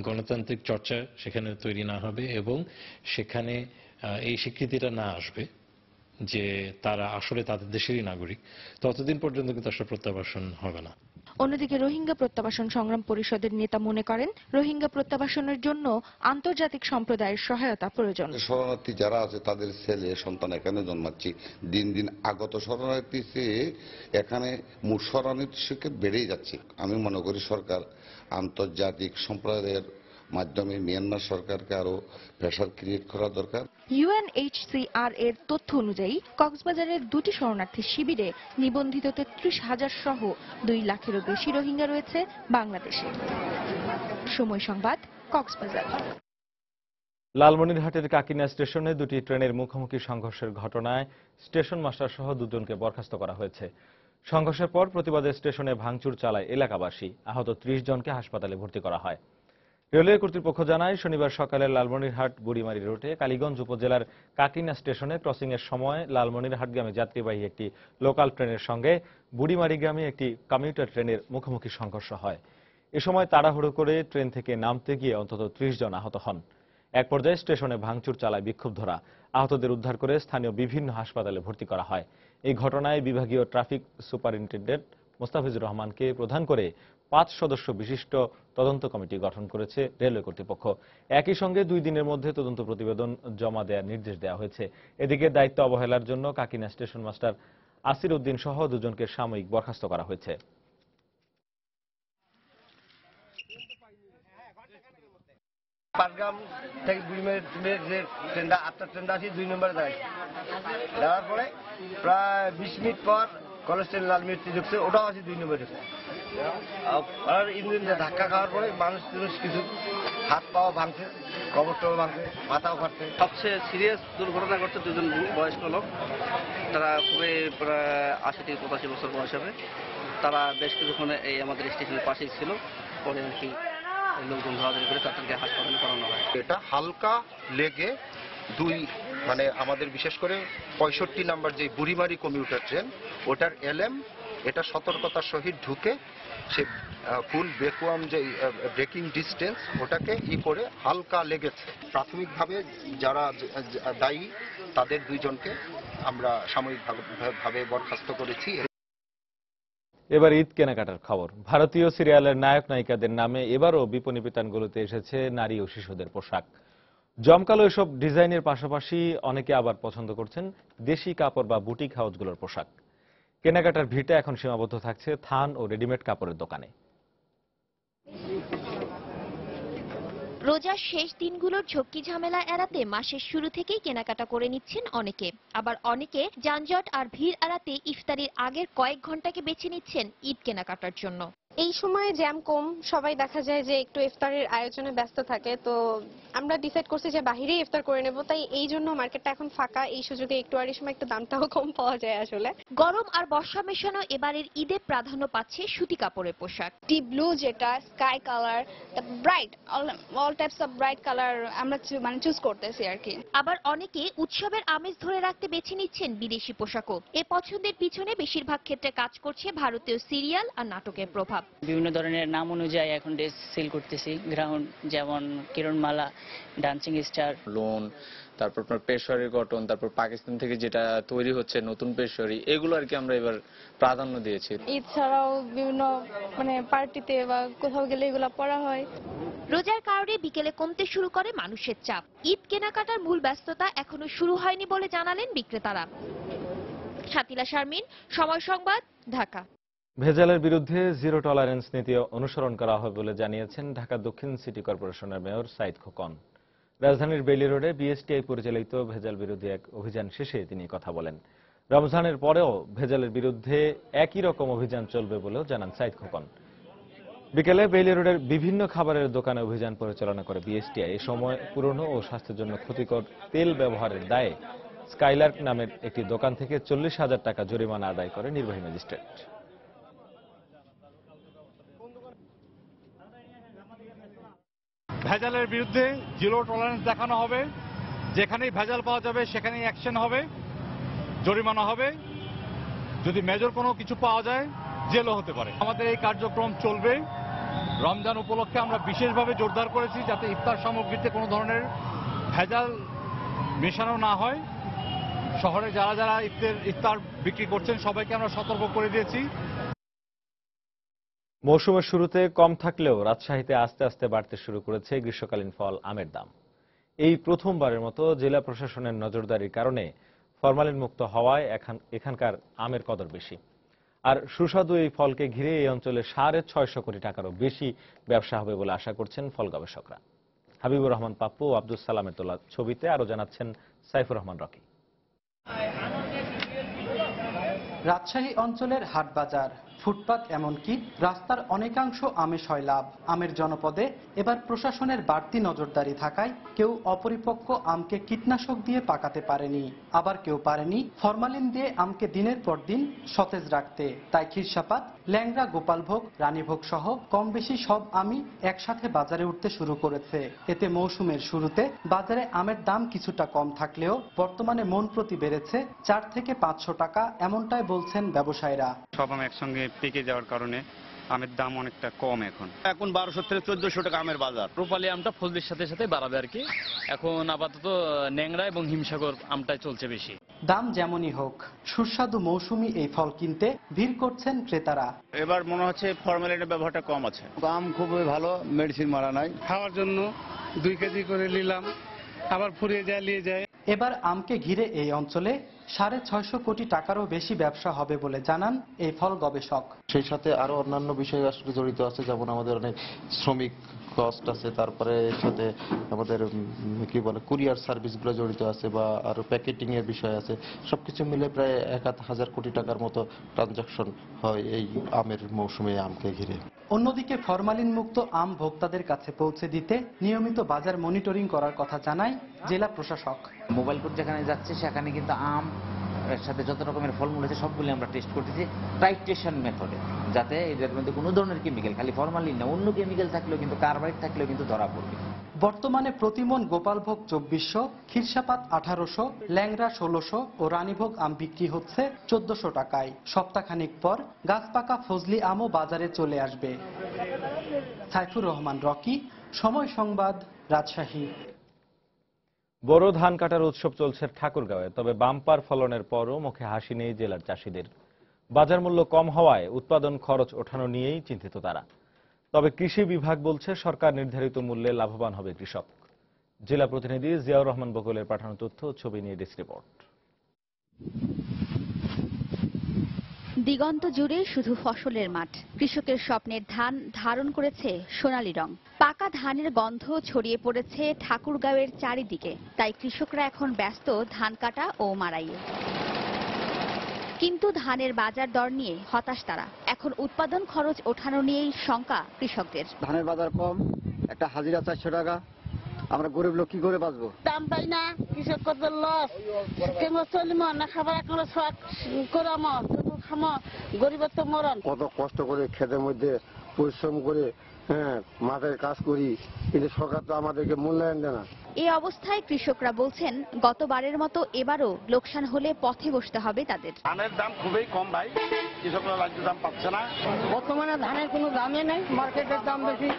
গণতান্ত্রিক চর্চা সেখানে তৈরি না হবে এবং সেখানে এই স্বীকৃতিটা না আসবে যে তারা আসলে তাদের দেশেরই নাগরিক, ততদিন পর্যন্ত কিন্তু আসলে প্রত্যাবাসন হবে না। অন্যদিকে রোহিঙ্গা প্রত্যাবাসন সংগ্রাম পরিষদের নেতা মনে করেন রোহিঙ্গা প্রত্যাবাসনের জন্য আন্তর্জাতিক সম্প্রদায়ের সহায়তা প্রয়োজন। শরণার্থী যারা আছে তাদের ছেলে সন্তান এখানে জন্মাচ্ছে, দিন দিন আগত শরণার্থী চেয়ে এখানে মূল শরণার্থীর সংখ্যা বেড়েই যাচ্ছে। আমি মনে করি সরকার আন্তর্জাতিক সম্প্রদায়ের মাধ্যমে মিয়ানমার সরকারকে আরো প্রেসার ক্রিয়েট করা দরকার। UNHCR এর তথ্য অনুযায়ী কক্সবাজারের 2টি শরণার্থী শিবিরে নিবন্ধিত 33,000 সহ 2 লাখেরও বেশি রোহিঙ্গা রয়েছে বাংলাদেশে। সময় সংবাদ, কক্সবাজার। লালমনিরহাটের কাকিনা স্টেশনে 2টি ট্রেনের মুখোমুখি সংঘর্ষের ঘটনায় স্টেশন মাস্টার সহ 2 জনকে বরখাস্ত করা হয়েছে। সংঘর্ষের পর প্রতিবাদে স্টেশনে ভাঙচুর চালায় এলাকাবাসী। আহত 30 জনকে হাসপাতালে ভর্তি করা হয়। রেলওয়ে কর্তৃপক্ষ জানায় শনিবার সকালে লালমনিরহাট বুড়িমারি রুটে কালীগঞ্জ উপজেলার কাকিনা স্টেশনে ক্রসিং এর সময় লালমনিরহাটগামী যাত্রীবাহী একটি লোকাল ট্রেনের সঙ্গে বুড়িমারিগামী একটি কমিউটার ট্রেনের মুখোমুখি সংঘর্ষ হয়। এ সময় তাড়াহুড়ো করে ট্রেন থেকে নামতে গিয়ে অন্তত 30 জন আহত হন। এক পর্যায়ে স্টেশনে ভাঙচুর চালায় বিক্ষুব্ধরা। আহতদের উদ্ধার করে স্থানীয় বিভিন্ন হাসপাতালে ভর্তি করা হয়। এই ঘটনায় বিভাগীয় ট্রাফিক সুপারিনটেন্ডেন্ট মোস্তাফিজুর রহমানকে প্রধান করে 5 সদস্য বিশিষ্ট তদন্ত কমিটি গঠন করেছে রেলওয়ে কর্তৃপক্ষ। একই সঙ্গে 2 দিনের মধ্যে তদন্ত প্রতিবেদন জমা দেওয়ার নির্দেশ দেওয়া হয়েছে। এদিকে দায়িত্ব অবহেলার জন্য কাকিনা স্টেশন মাস্টার আসির উদ্দিন সহ 2 জনকে সাময়িক বরখাস্ত করা হয়েছে। পাটগ্রাম থেকে বুড়িমারি যে ট্রেনটা 8টা ট্রেনটা আসি 2 নম্বরে দাঁড়াইছি। যাওয়ার পরে প্রায় 20 মিনিট পর কলেজ ট্রেন লালমির্তি ঢুকছে, ওটাও আসি 2 নম্বরে ঢুকছে। আর ইঞ্জিন ধাক্কা খাওয়ার পরে মানুষ কিছু হাত পাওয়া ভাঙছে, কবর টবর ভাঙছে, মাথাও ফাটছে। সবচেয়ে সিরিয়াস দুর্ঘটনা ঘটছে 2 জন বয়স্ক লোক, তারা খুবই প্রায় 80 থেকে 85 বছর বয়স হবে। তারা বেশ কিছুক্ষণ এই আমাদের স্টেশনের পাশেই ছিল, পরে আর কি লোকজন ধরাধরি করে তাদেরকে হাসপাতালে করানো হয়। এটা হালকা লেগে মানে আমাদের বিশেষ করে 65 নাম্বার যে বুড়িমারি কমিউটার ট্রেন, ওটার এলএম এটা সতর্কতার সহিত ঢুকে সে ফুল ভ্যাকুয়াম যে ব্রেকিং ডিস্টেন্স ওটাকে করে হালকা লেগেছে। প্রাথমিকভাবে যারা দায়ী তাদের 2 জনকে আমরা সাময়িকভাবে বরখাস্ত করেছি। এবার ঈদ কেনাকাটার খবর। ভারতীয় সিরিয়ালের নায়ক নায়িকাদের নামে এবারও বিপণী বিতানগুলোতে এসেছে নারী ও শিশুদের পোশাক। জমকালো এসব ডিজাইনের পাশাপাশি অনেকে আবার পছন্দ করছেন দেশি কাপড় বা বুটিক হাউসগুলোর পোশাক। কেনাকাটার ভিড়টা এখন সীমাবদ্ধ থাকছে থান ও রেডিমেড কাপড়ের দোকানে। রোজার শেষ দিনগুলোর ঝক্কি ঝামেলা এড়াতে মাসের শুরু থেকেই কেনাকাটা করে নিচ্ছেন অনেকে, আবার অনেকে যানজট আর ভিড় এড়াতে ইফতারির আগের কয়েক ঘন্টাকে বেছে নিচ্ছেন ঈদ কেনাকাটার জন্য। এই সময় জ্যাম কম, সবাই দেখা যায় যে একটু ইফতারের আয়োজনে ব্যস্ত থাকে, তো আমরা ডিসাইড করছি যে বাহিরেই ইফতার করে নেব, তাই এই জন্য মার্কেটটা এখন ফাঁকা। এই সুযোগে একটু আর এই সময় একটু দামটাও কম পাওয়া যায় আসলে। গরম আর বর্ষা মেশানো এবারের ঈদে প্রাধান্য পাচ্ছে সুতি কাপড়ের পোশাক। ডিপ ব্লু যেটা sky colour, bright all types of bright colour আমরা চুজ করতেছি আর কি। আবার অনেকে উৎসবের আমেজ ধরে রাখতে বেছে নিচ্ছেন বিদেশি পোশাকও। এ পছন্দের পিছনে বেশিরভাগ ক্ষেত্রে কাজ করছে ভারতীয় সিরিয়াল আর নাটকের প্রভাব। বিভিন্ন ধরনের নাম অনুযায়ী এখন ড্রেস সেল করতেছি। গ্রাউন্ড যেমন কিরণমালা, ডান্সিং স্টার, লোন, তারপর আপনার পেশোয়ারি কটন, তারপর পাকিস্তান থেকে যেটা তৈরি হচ্ছে নতুন পেশোয়ারি, এগুলো আর কি আমরা এবার প্রাধান্য দিয়েছি। ঈদ ছাড়াও বিভিন্ন পার্টিতে বা কোথাও গেলে এগুলো পরা হয়। রোজার কারণে বিকেলে কমতে শুরু করে মানুষের চাপ। ঈদ কেনাকাটার মূল ব্যস্ততা এখনো শুরু হয়নি বলে জানালেন বিক্রেতারা। শাতিলা শারমিন, সময় সংবাদ, ঢাকা। ভেজালের বিরুদ্ধে জিরো টলারেন্স নীতি অনুসরণ করা হবে বলে জানিয়েছেন ঢাকা দক্ষিণ সিটি কর্পোরেশনের মেয়র সাইদ খোকন। রাজধানীর বেইলি রোডে বিএসটিআই পরিচালিত ভেজাল বিরোধী এক অভিযান শেষে তিনি কথা বলেন। রমজানের পরেও ভেজালের বিরুদ্ধে একই রকম অভিযান চলবে বলেও জানান সাইদ খোকন। বিকেলে বেইলি রোডের বিভিন্ন খাবারের দোকানে অভিযান পরিচালনা করে বিএসটিআই। এ সময় পুরনো ও স্বাস্থ্যের জন্য ক্ষতিকর তেল ব্যবহারের দায়ে স্কাইলার্ক নামের একটি দোকান থেকে 40,000 টাকা জরিমানা আদায় করে নির্বাহী ম্যাজিস্ট্রেট। ভেজালের বিরুদ্ধে জিরো টলারেন্স দেখানো হবে। যেখানেই ভেজাল পাওয়া যাবে সেখানেই অ্যাকশন হবে, জরিমানা হবে। যদি মেজর কোনো কিছু পাওয়া যায় জেলও হতে পারে। আমাদের এই কার্যক্রম চলবে। রমজান উপলক্ষে আমরা বিশেষভাবে জোরদার করেছি যাতে ইফতার সামগ্রীতে কোনো ধরনের ভেজাল মেশানো না হয়। শহরে যারা যারা ইফতার বিক্রি করছেন সবাইকে আমরা সতর্ক করে দিয়েছি। মৌসুমের শুরুতে কম থাকলেও রাজশাহীতে আস্তে আস্তে বাড়তে শুরু করেছে গ্রীষ্মকালীন ফল আমের দাম। এই প্রথমবারের মতো জেলা প্রশাসনের নজরদারির কারণে ফরমালিন মুক্ত হওয়ায় এখানকার আমের কদর বেশি। আর সুস্বাদু এই ফলকে ঘিরে এই অঞ্চলে 650 কোটি টাকারও বেশি ব্যবসা হবে বলে আশা করছেন ফল গবেষকরা। হাবিবুর রহমান পাপ্পু ও আব্দুল সালামের তোলা ছবিতে আরো জানাচ্ছেন সাইফুর রহমান রকি। রাজশাহী অঞ্চলের হাট বাজার, ফুটপাত, এমনকি রাস্তার অনেকাংশ আমে সয়লাব। আমের জনপদে এবার প্রশাসনের বাড়তি নজরদারি থাকায় কেউ অপরিপক্ক আমকে কীটনাশক দিয়ে পাকাতে পারেনি, আবার কেউ পারেনি ফরমালিন দিয়ে আমকে দিনের পর দিন সতেজ রাখতে। তাই খিরসাপাত, ল্যাংড়া, গোপালভোগ, রানীভোগ সহ কম বেশি সব আমই একসাথে বাজারে উঠতে শুরু করেছে। এতে মৌসুমের শুরুতে বাজারে আমের দাম কিছুটা কম থাকলেও বর্তমানে মন প্রতি বেড়েছে 4 থেকে 500 টাকা, এমনটাই বলছেন ব্যবসায়ীরা। সব আম একসঙ্গে পেকে যাওয়ার কারণে আমের দাম অনেকটা কম। এখন 1200 থেকে 1400 টাকা আমের বাজার। রূপালী আমটা ফজলির সাথে সাথে বাড়াবে আর কি। এখন আপাতত ন্যাংরা এবং হিমসাগর আমটাই চলছে বেশি। দাম যেমনই হোক, সুস্বাদু মৌসুমী এই ফল কিনতে ভিড় করছেন ক্রেতারা। এবার মনে হচ্ছে ফরমালিনের ব্যবহারটা কম আছে। আম খুবই ভালো, মেডিসিন মারা নাই। খাওয়ার জন্য 2 কেজি করে নিলাম, আবার ফুরিয়ে যায় নিয়ে যায়। এবার আমকে ঘিরে এই অঞ্চলে 650 কোটি টাকারও বেশি ব্যবসা হবে বলে জানান এই ফল গবেষক। সেই সাথে আরো অন্যান্য বিষয় আসলে জড়িত আছে, যেমন আমাদের অনেক শ্রমিক কস্ট আছে, তারপরে এর সাথে আমাদের কি বলে কুরিয়ার সার্ভিসগুলো জড়িত আছে, বা আরো প্যাকেটিং এর বিষয় আছে। সবকিছু মিলে প্রায় 1000 কোটি টাকার মতো ট্রানজাকশন হয় এই আমের মৌসুমে আমকে ঘিরে। অন্যদিকে ফরমালিন মুক্ত আম ভোক্তাদের কাছে পৌঁছে দিতে নিয়মিত বাজার মনিটরিং করার কথা জানায় জেলা প্রশাসক। মোবাইল কোর্ট যেখানে যাচ্ছে সেখানে কিন্তু আম এর সাথে যত রকমের ফলমূল আছে সবগুলি আমরা টেস্ট করতেছি টাইট্রেশন মেথডে, যাতে এদের মধ্যে কোনো ধরনের কেমিক্যাল, খালি ফরমালিন না, অন্য কেমিক্যাল থাকলেও কিন্তু কার্বাইড থাকলেও কিন্তু ধরা পড়বে। বর্তমানে প্রতিমন গোপালভোগ 2400, ক্ষীরসাপাত 1800, ল্যাংড়া 1600 ও রানীভোগ আম বিক্রি হচ্ছে 1400 টাকায়। সপ্তাহখানিক পর গাছপাকা ফজলি আমও বাজারে চলে আসবে। সাইফুর রহমান রকি, সময় সংবাদ, রাজশাহী। বড় ধান কাটার উৎসব চলছে ঠাকুরগাঁওয়ে, তবে বাম্পার ফলনের পরও মুখে হাসি নেই জেলার চাষিদের। বাজার মূল্য কম হওয়ায় উৎপাদন খরচ ওঠানো নিয়েই চিন্তিত তারা। তবে কৃষি বিভাগ বলছে সরকার নির্ধারিত মূল্যে লাভবান হবে কৃষক। জেলা প্রতিনিধি জিয়াউর রহমান বকুলের পাঠানো তথ্য ছবি নিয়ে ডেস্ক রিপোর্ট। দিগন্ত জুড়ে শুধু ফসলের মাঠ, কৃষকের স্বপ্নের ধান ধারণ করেছে সোনালী রং। পাকা ধানের গন্ধ ছড়িয়ে পড়েছে ঠাকুরগাঁওয়ের চারিদিকে, তাই কৃষকরা এখন ব্যস্ত ধান কাটা ও মাড়াইয়ে। কিন্তু ধানের বাজার দর নিয়ে হতাশ তারা। এখন উৎপাদন খরচ ওঠানো নিয়েই শঙ্কা কৃষকদের। ধানের বাজার কম, একটা হাজিরা 400 টাকা, আমরা গরিব লোক কি করে বাঁচবো? দাম পাই না, কৃষক কত লস, কেমন চলিম না, খাবার এখন শখ করে খামো, গরিবের তো মরণ। কত কষ্ট করে ক্ষেতের মধ্যে পরিশ্রম করে মাঠের কাজ করি, কিন্তু সরকার তো আমাদেরকে মূল্যায়ন দেয় না। এই অবস্থায় কৃষকরা বলছেন গতবারের মতো এবারও লোকসান হলে পথে বসতে হবে তাদের। ধানের দাম খুবই কম ভাই, কৃষকরা রাজ্য দাম পাচ্ছে না। বর্তমানে ধানের কোনো দামই নেই, মার্কেটের দাম বেশি।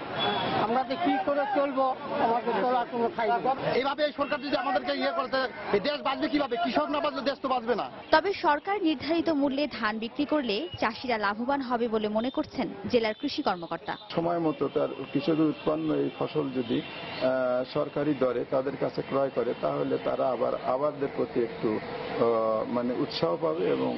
আমরা তো কি করে চলবো, আমাদের চলার কোনো খাই। এইভাবে সরকার যদি আমাদেরকে করতে, এই দেশ বাঁচবে কিভাবে? কৃষক না বাঁচলে দেশ তো বাঁচবে না। তবে সরকার নির্ধারিত মূল্যে ধান বিক্রি করলে চাষিরা লাভবান হবে বলে মনে করছেন জেলার কৃষি কর্মকর্তা। সময় মতো তার কৃষকের উৎপন্ন এই ফসল যদি সরকারি দরে তাদের কাছে ক্রয় করে, তাহলে তারা আবারদের প্রতি একটু উৎসাহ পাবে এবং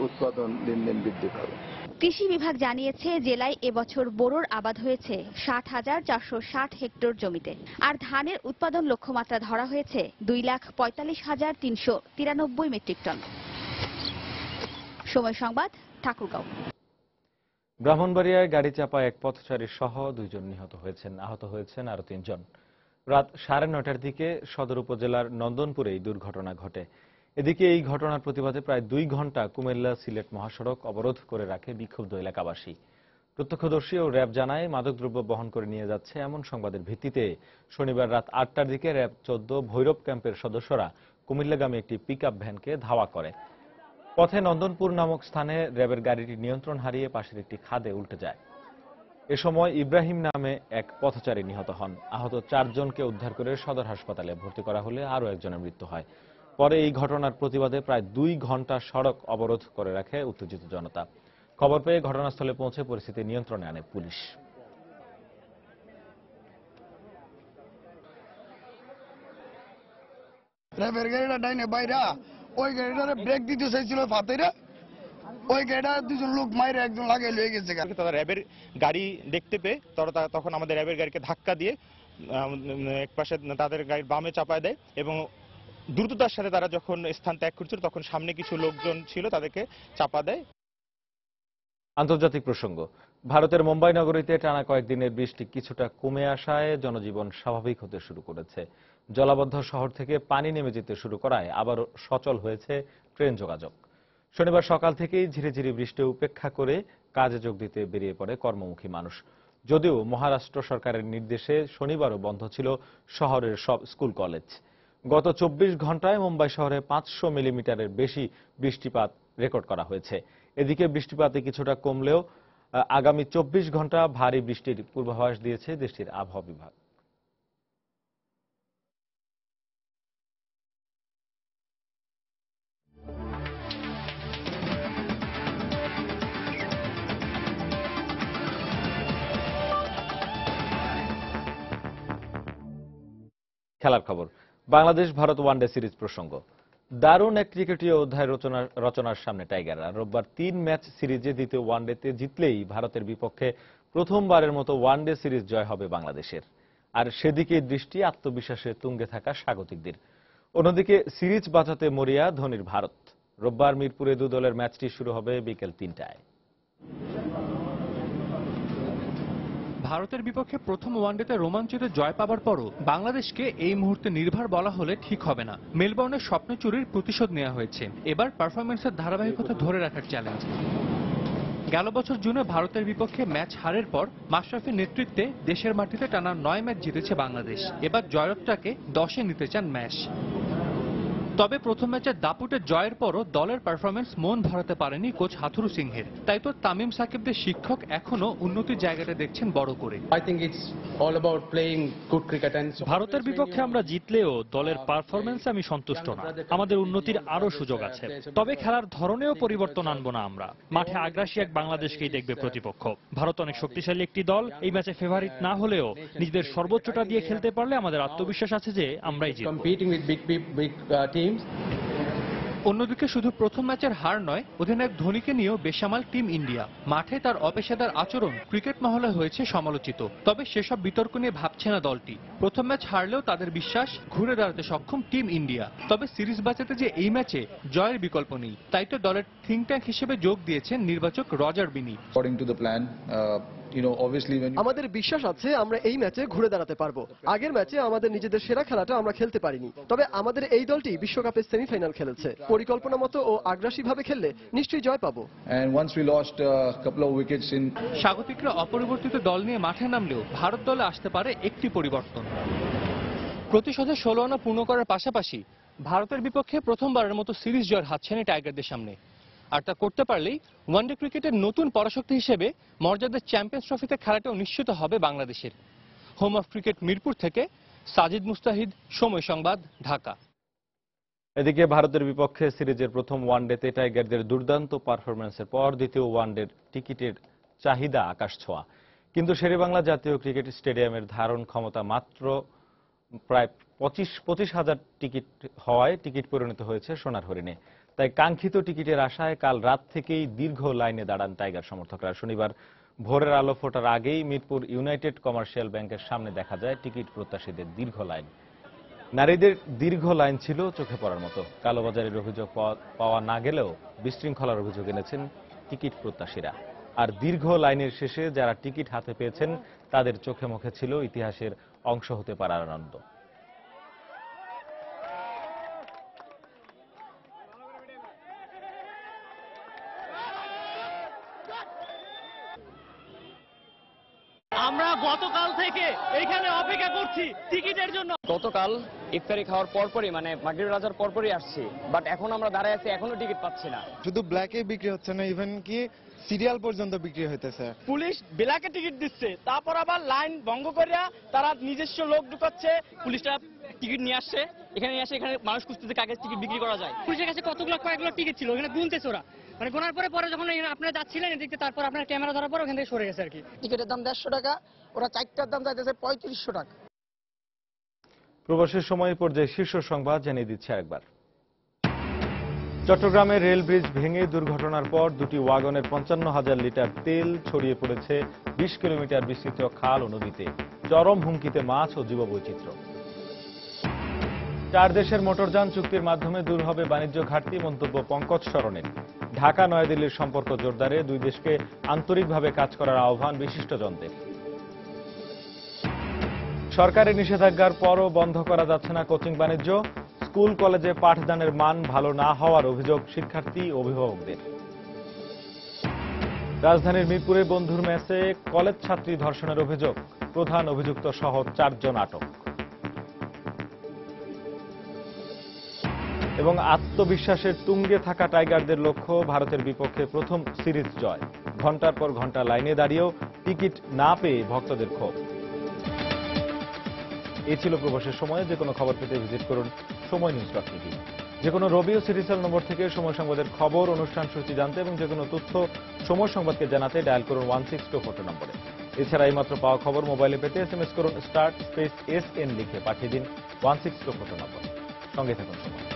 উৎপাদন দিন দিন বৃদ্ধি পাবে। কৃষি বিভাগ জানিয়েছে জেলায় এবছর বোরোর আবাদ হয়েছে 60,460 হেক্টর জমিতে, আর ধানের উৎপাদন লক্ষ্যমাত্রা ধরা হয়েছে 2,45,393 মেট্রিক টন। সময় সংবাদ, ঠাকুরগাঁও। ব্রাহ্মণবাড়িয়ায় গাড়ি চাপায় এক পথচারী সহ 2 জন নিহত হয়েছেন, আহত হয়েছেন আরো 3 জন। রাত 9:30টার দিকে সদর উপজেলার নন্দনপুরে এই দুর্ঘটনা ঘটে। এদিকে এই ঘটনার প্রতিবাদে প্রায় 2 ঘন্টা কুমিল্লা সিলেট মহাসড়ক অবরোধ করে রাখে বিক্ষুব্ধ এলাকাবাসী। প্রত্যক্ষদর্শী ও র্যাব জানায় মাদকদ্রব্য বহন করে নিয়ে যাচ্ছে এমন সংবাদের ভিত্তিতে শনিবার রাত 8টার দিকে র্যাব 14 ভৈরব ক্যাম্পের সদস্যরা কুমিল্লাগামী একটি পিকআপ ভ্যানকে ধাওয়া করে। পথে নন্দনপুর নামক স্থানে র্যাবের গাড়িটি নিয়ন্ত্রণ হারিয়ে পাশের একটি খাদে উল্টে যায়। এ সময় ইব্রাহিম নামে এক পথচারী নিহত হন। আহত 4 জনকে উদ্ধার করে সদর হাসপাতালে ভর্তি করা হলে আরও একজনের মৃত্যু হয়। পরে এই ঘটনার প্রতিবাদে প্রায় 2 ঘন্টা সড়ক অবরোধ করে রাখে উত্তেজিত জনতা। খবর পেয়ে ঘটনাস্থলে পৌঁছে পরিস্থিতি নিয়ন্ত্রণে আনে পুলিশ। র্যাবের গাড়িটা ডাইনে বাইরা ওই গাড়িটারে ব্রেক দিতে চাইছিল ফাতেরা, ওই গাড়িটা 2 জন লোক মাইরে একজন লাগিয়ে লয়ে গেছে। তারা র্যাবের গাড়ি দেখতে পেয়ে তখন আমাদের র্যাবের গাড়িকে ধাক্কা দিয়ে একপাশে তাদের গাড়ির বামে চাপায় দেয় এবং দ্রুততার সাথে তারা যখন স্থান ত্যাগ করছিল তখন সামনে কিছু লোকজন ছিল, তাদেরকে চাপা দেয়। আন্তর্জাতিক প্রসঙ্গ। ভারতের মুম্বাই নগরীতে টানা কয়েকদিনের বৃষ্টি কিছুটা কমে আসায় জনজীবন স্বাভাবিক হতে শুরু করেছে। জলাবদ্ধ শহর থেকে পানি নেমে যেতে শুরু করায় আবার সচল হয়েছে ট্রেন যোগাযোগ। শনিবার সকাল থেকেই ঝিরিঝিরি বৃষ্টি উপেক্ষা করে কাজে যোগ দিতে বেরিয়ে পড়ে কর্মমুখী মানুষ। যদিও মহারাষ্ট্র সরকারের নির্দেশে শনিবারও বন্ধ ছিল শহরের সব স্কুল কলেজ। গত 24 ঘন্টায় মুম্বাই শহরে 500 মিলিমিটারের বেশি বৃষ্টিপাত রেকর্ড করা হয়েছে। এদিকে বৃষ্টিপাতে কিছুটা কমলেও আগামী 24 ঘন্টা ভারী বৃষ্টির পূর্বাভাস দিয়েছে দেশটির আবহাওয়া বিভাগ। খেলার খবর। বাংলাদেশ ভারত ওয়ানডে সিরিজ প্রসঙ্গ। দারুণ এক ক্রিকেটীয় অধ্যায় রচনার সামনে টাইগাররা। রোববার 3 ম্যাচ সিরিজে দ্বিতীয় ওয়ানডেতে জিতলেই ভারতের বিপক্ষে প্রথমবারের মতো ওয়ানডে সিরিজ জয় হবে বাংলাদেশের। আর সেদিকে দৃষ্টি আত্মবিশ্বাসে তুঙ্গে থাকা স্বাগতিকদের। অন্যদিকে সিরিজ বাঁচাতে মরিয়া ধোনির ভারত। রোববার মিরপুরে 2 দলের ম্যাচটি শুরু হবে বিকেল 3টায়। ভারতের বিপক্ষে প্রথম ওয়ানডেতে রোমাঞ্চিত জয় পাবার পরও বাংলাদেশকে এই মুহূর্তে নির্ভর বলা হলে ঠিক হবে না। মেলবোর্নের স্বপ্ন চুরির প্রতিশোধ নেওয়া হয়েছে। এবার পারফরম্যান্সের ধারাবাহিকতা ধরে রাখার চ্যালেঞ্জ। গেল বছর জুনে ভারতের বিপক্ষে ম্যাচ হারের পর মাশরাফির নেতৃত্বে দেশের মাটিতে টানা 9 ম্যাচ জিতেছে বাংলাদেশ। এবার জয়রথটাকে 10-এ নিতে চান ম্যাচ। তবে প্রথম ম্যাচে দাপুটে জয়ের পরও দলের পারফরম্যান্স মন ভরাতে পারেনি কোচ হাথুরু সিংহের। তাই তো তামিম সাকিবদের শিক্ষক এখনো উন্নতির জায়গাটা দেখছেন বড় করে। ভারতের বিপক্ষে আমরা জিতলেও দলের পারফরম্যান্সে আমি সন্তুষ্ট না। আমাদের উন্নতির আরো সুযোগ আছে। তবে খেলার ধরনেও পরিবর্তন আনবো না আমরা। মাঠে আগ্রাসী এক বাংলাদেশকেই দেখবে প্রতিপক্ষ। ভারত অনেক শক্তিশালী একটি দল। এই ম্যাচে ফেভারিট না হলেও নিজেদের সর্বোচ্চটা দিয়ে খেলতে পারলে আমাদের আত্মবিশ্বাস আছে যে আমরাই জিতব। অন্যদিকে শুধু প্রথম ম্যাচের হার নয়, অধিনায়ক ধোনিকে নিয়েও বেসামাল টিম ইন্ডিয়া। মাঠে তার অপেশাদার আচরণ ক্রিকেট মহলে হয়েছে সমালোচিত। তবে সেসব বিতর্ক নিয়ে ভাবছে না দলটি। প্রথম ম্যাচ হারলেও তাদের বিশ্বাস ঘুরে দাঁড়াতে সক্ষম টিম ইন্ডিয়া। তবে সিরিজ বাঁচাতে যে এই ম্যাচে জয়ের বিকল্প নেই, তাই তো দলের থিঙ্ক ট্যাঙ্ক হিসেবে যোগ দিয়েছেন নির্বাচক রজার বিনি। আমাদের বিশ্বাস আছে আমরা এই ম্যাচে ঘুরে দাঁড়াতে পারবো। আগের ম্যাচে আমাদের নিজেদের সেরা খেলাটা আমরা খেলতে পারিনি। তবে আমাদের এই দলটি বিশ্বকাপের সেমিফাইনাল খেলেছে। পরিকল্পনা মতো ও আগ্রাসী ভাবে খেললে নিশ্চয়ই জয় পাবো। স্বাগতিকরা অপরিবর্তিত দল নিয়ে মাঠে নামলেও ভারত দলে আসতে পারে একটি পরিবর্তন। প্রতিশোধে 16 আনা পূর্ণ করার পাশাপাশি ভারতের বিপক্ষে প্রথমবারের মতো সিরিজ জয়ের হাতছানি টাইগারদের সামনে। আর তা করতে পারলেই ওয়ানডে ক্রিকেটের নতুন পরাশক্তি হিসেবে মর্যাদার চ্যাম্পিয়ন্স ট্রফিতে খেলাটাও নিশ্চিত হবে বাংলাদেশের। হোম অফ ক্রিকেট মিরপুর থেকে সাজিদ মুস্তাহিদ, সময় সংবাদ, ঢাকা। এদিকে ভারতের বিপক্ষে সিরিজের প্রথম ওয়ানডেতে টাইগারদের দুর্দান্ত পারফরম্যান্সের পর দ্বিতীয় ওয়ানডের টিকিটের চাহিদা আকাশ ছোঁয়া। কিন্তু শেরেবাংলা জাতীয় ক্রিকেট স্টেডিয়ামের ধারণ ক্ষমতা মাত্র প্রায় 25,000 টিকিট হওয়ায় টিকিট পরিণত হয়েছে সোনার হরিণে। তাই কাঙ্ক্ষিত টিকিটের আশায় কাল রাত থেকেই দীর্ঘ লাইনে দাঁড়ান টাইগার সমর্থকরা। শনিবার ভোরের আলো ফোটার আগেই মিরপুর ইউনাইটেড কমার্শিয়াল ব্যাংকের সামনে দেখা যায় টিকিট প্রত্যাশীদের দীর্ঘ লাইন। নারীদের দীর্ঘ লাইন ছিল চোখে পড়ার মতো। কালোবাজারের অভিযোগ পাওয়া না গেলেও বিশৃঙ্খলার অভিযোগ এনেছেন টিকিট প্রত্যাশীরা। আর দীর্ঘ লাইনের শেষে যারা টিকিট হাতে পেয়েছেন তাদের চোখে মুখে ছিল ইতিহাসের অংশ হতে পারার আনন্দ। আমরা গতকাল থেকে এখানে অপেক্ষা করছি টিকিটের জন্য। গতকাল ইফতারি খাওয়ার পরপরই মানে মাগরিব রাজার পরপরই আসছি, বাট এখন আমরা দাঁড়ায় আছি, এখনো টিকিট পাচ্ছি না। শুধু ব্ল্যাকে বিক্রি হচ্ছে না, ইভেন কি সিরিয়াল পর্যন্ত বিক্রি হইতেছে। পুলিশ ব্ল্যাকে টিকিট দিচ্ছে, তারপর আবার লাইন ভঙ্গ করে তারা নিজস্ব লোক ঢুকাচ্ছে। পুলিশরা টিকিট নিয়ে আসছে, এখানে এসে এখানে মানুষ খুঁজতেছে কাকে টিকিট বিক্রি করা যায়। পুলিশের কাছে কতগুলো কয়েকগুলো টিকিট ছিল, এখানে গুনতেছে ওরা। মানে গোনার পরে যখন আপনারা যাচ্ছিলেন এদিকে, তারপর আপনার ক্যামেরা ধরার পর ওখান থেকে সরে গেছে আর কি। টিকিটের দাম 150 টাকা, ওরা 4টার দাম চাইতেছে 3500 টাকা। প্রবাসের সময় পর্যায়ে শীর্ষ সংবাদ জানিয়ে দিচ্ছে আরেকবার। চট্টগ্রামের রেল ব্রিজ ভেঙে দুর্ঘটনার পর দুটি ওয়াগনের 55,000 লিটার তেল ছড়িয়ে পড়েছে 20 কিলোমিটার বিস্তৃত খাল ও নদীতে। চরম হুমকিতে মাছ ও জীববৈচিত্র্য। 4 দেশের মোটরযান চুক্তির মাধ্যমে দূর হবে বাণিজ্য ঘাটতি, মন্তব্য পঙ্কজ শরণের। ঢাকা নয়াদিল্লির সম্পর্ক জোরদারে 2 দেশকে আন্তরিকভাবে কাজ করার আহ্বান বিশিষ্টজনদের। সরকারের নিষেধাজ্ঞার পরও বন্ধ করা যাচ্ছে না কোচিং বাণিজ্য। স্কুল কলেজে পাঠদানের মান ভালো না হওয়ার অভিযোগ শিক্ষার্থী ও অভিভাবকদের। রাজধানীর মিরপুরে বন্ধুর ম্যাচে কলেজ ছাত্রী ধর্ষণের অভিযোগ, প্রধান অভিযুক্ত সহ 4 জন আটক। এবং আত্মবিশ্বাসের তুঙ্গে থাকা টাইগারদের লক্ষ্য ভারতের বিপক্ষে প্রথম সিরিজ জয়। ঘন্টার পর ঘন্টা লাইনে দাঁড়িয়েও টিকিট না পেয়ে ভক্তদের ক্ষোভ। এই ছিল প্রবাসের সময়। যে কোনো খবর পেতে ভিজিট করুন সময়.নিউজ.টিভি। যে কোনো রবি ও সিরিয়াল নম্বর থেকে সময় সংবাদের খবর, অনুষ্ঠান সূচি জানতে এবং যে কোনো তথ্য সময় সংবাদকে জানাতে ডায়াল করুন 16242 নম্বরে। এছাড়া এইমাত্র পাওয়া খবর মোবাইলে পেতে SMS করুন *SN লিখে পাঠিয়ে দিন 160 নম্বর। সঙ্গে থাকুন।